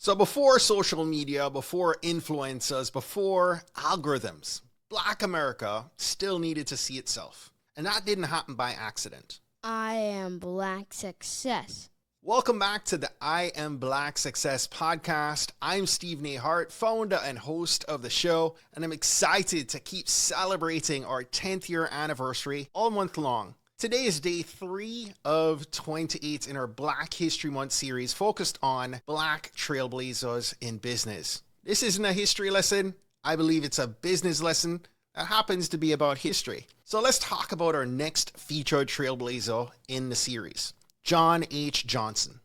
So before social media, before influencers, before algorithms, Black America still needed to see itself. And that didn't happen by accident. I am Black Success. Welcome back to the I Am Black Success podcast. I'm Steve Nehart, founder and host of the show, and I'm excited to keep celebrating our 10th year anniversary all month long. Today is day 3 of 28 in our Black History Month series focused on Black trailblazers in business. This isn't a history lesson. I believe it's a business lesson that happens to be about history. So let's talk about our next featured trailblazer in the series, John H. Johnson.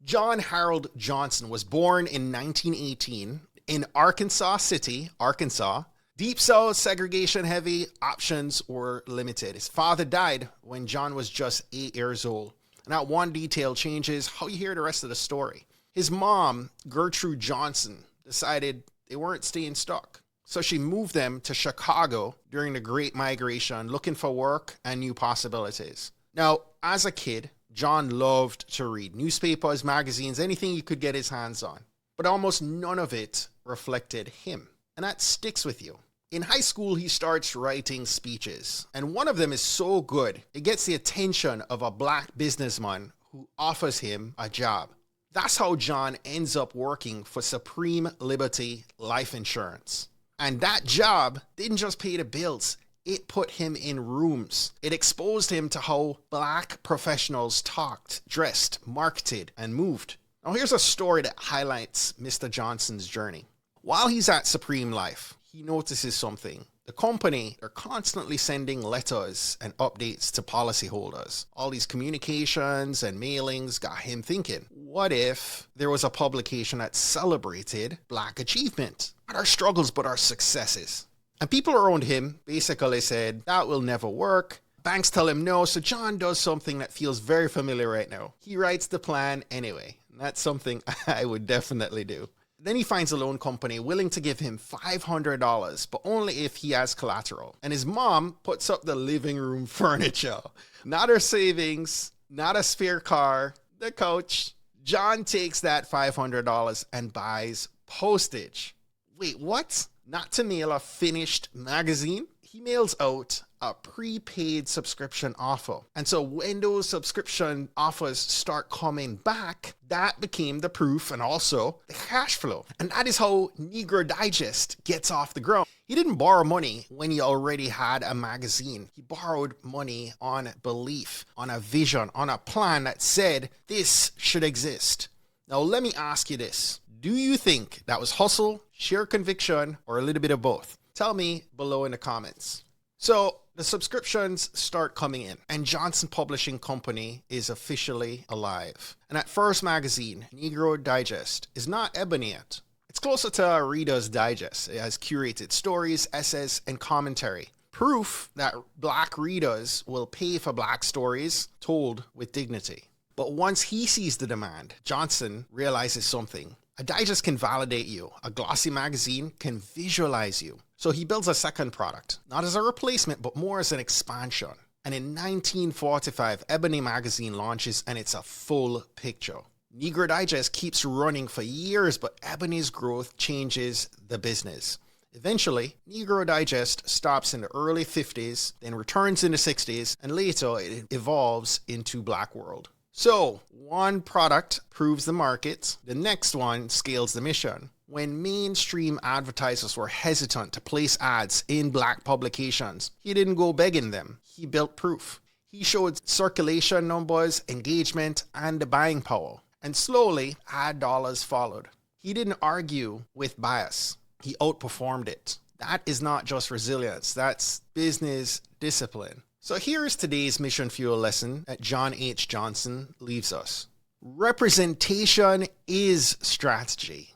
John Harold Johnson was born in 1918 in Arkansas City, Arkansas. Deep South, segregation heavy, options were limited. His father died when John was just 8 years old. And that one detail changes how you hear the rest of the story. His mom, Gertrude Johnson, decided they weren't staying stuck. So she moved them to Chicago during the Great Migration, looking for work and new possibilities. Now, as a kid, John loved to read newspapers, magazines, anything he could get his hands on. But almost none of it reflected him. And that sticks with you. In high school, he starts writing speeches. And one of them is so good, it gets the attention of a Black businessman who offers him a job. That's how John ends up working for Supreme Liberty Life Insurance. And that job didn't just pay the bills. It put him in rooms. It exposed him to how Black professionals talked, dressed, marketed, and moved. Now here's a story that highlights Mr. Johnson's journey. While he's at Supreme Life, he notices something. The company are constantly sending letters and updates to policyholders. All these communications and mailings got him thinking, what if there was a publication that celebrated Black achievement? Not our struggles, but our successes. And people around him basically said, that will never work. Banks tell him no, so John does something that feels very familiar right now. He writes the plan anyway. And that's something I would definitely do. Then he finds a loan company willing to give him $500, but only if he has collateral. And his mom puts up the living room furniture. Not her savings, not a spare car, the couch. John takes that $500 and buys postage. Wait, what? Not to mail a finished magazine? He mails out a prepaid subscription offer. And so when those subscription offers start coming back, that became the proof and also the cash flow. And that is how Negro Digest gets off the ground. He didn't borrow money when he already had a magazine. He borrowed money on belief, on a vision, on a plan that said this should exist. Now let me ask you this. Do you think that was hustle, sheer conviction, or a little bit of both? Tell me below in the comments. So the subscriptions start coming in and Johnson Publishing Company is officially alive. And that first magazine, Negro Digest, is not Ebony yet. It's closer to a Reader's Digest. It has curated stories, essays, and commentary. Proof that Black readers will pay for Black stories told with dignity. But once he sees the demand, Johnson realizes something. A digest can validate you. A glossy magazine can visualize you. So he builds a second product, not as a replacement, but more as an expansion. And in 1945, Ebony Magazine launches and it's a full picture. Negro Digest keeps running for years, but Ebony's growth changes the business. Eventually, Negro Digest stops in the early 50s, then returns in the 60s, and later it evolves into Black World. So, one product proves the market, the next one scales the mission. When mainstream advertisers were hesitant to place ads in Black publications, he didn't go begging them. He built proof. He showed circulation numbers, engagement, and the buying power. And slowly, ad dollars followed. He didn't argue with bias. He outperformed it. That is not just resilience. That's business discipline. So here is today's Mission Fuel lesson that John H. Johnson leaves us. Representation is strategy.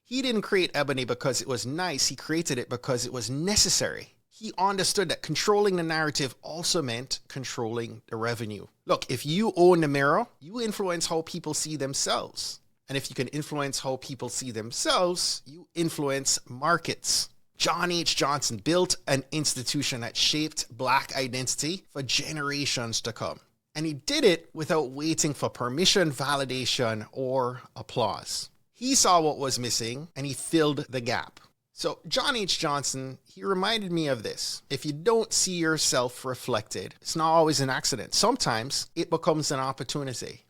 He didn't create Ebony because it was nice. He created it because it was necessary. He understood that controlling the narrative also meant controlling the revenue. Look, if you own the mirror, you influence how people see themselves. And if you can influence how people see themselves, you influence markets. John H. Johnson built an institution that shaped Black identity for generations to come. And he did it without waiting for permission, validation, or applause. He saw what was missing and he filled the gap. So John H. Johnson, he reminded me of this. If you don't see yourself reflected, it's not always an accident. Sometimes it becomes an opportunity.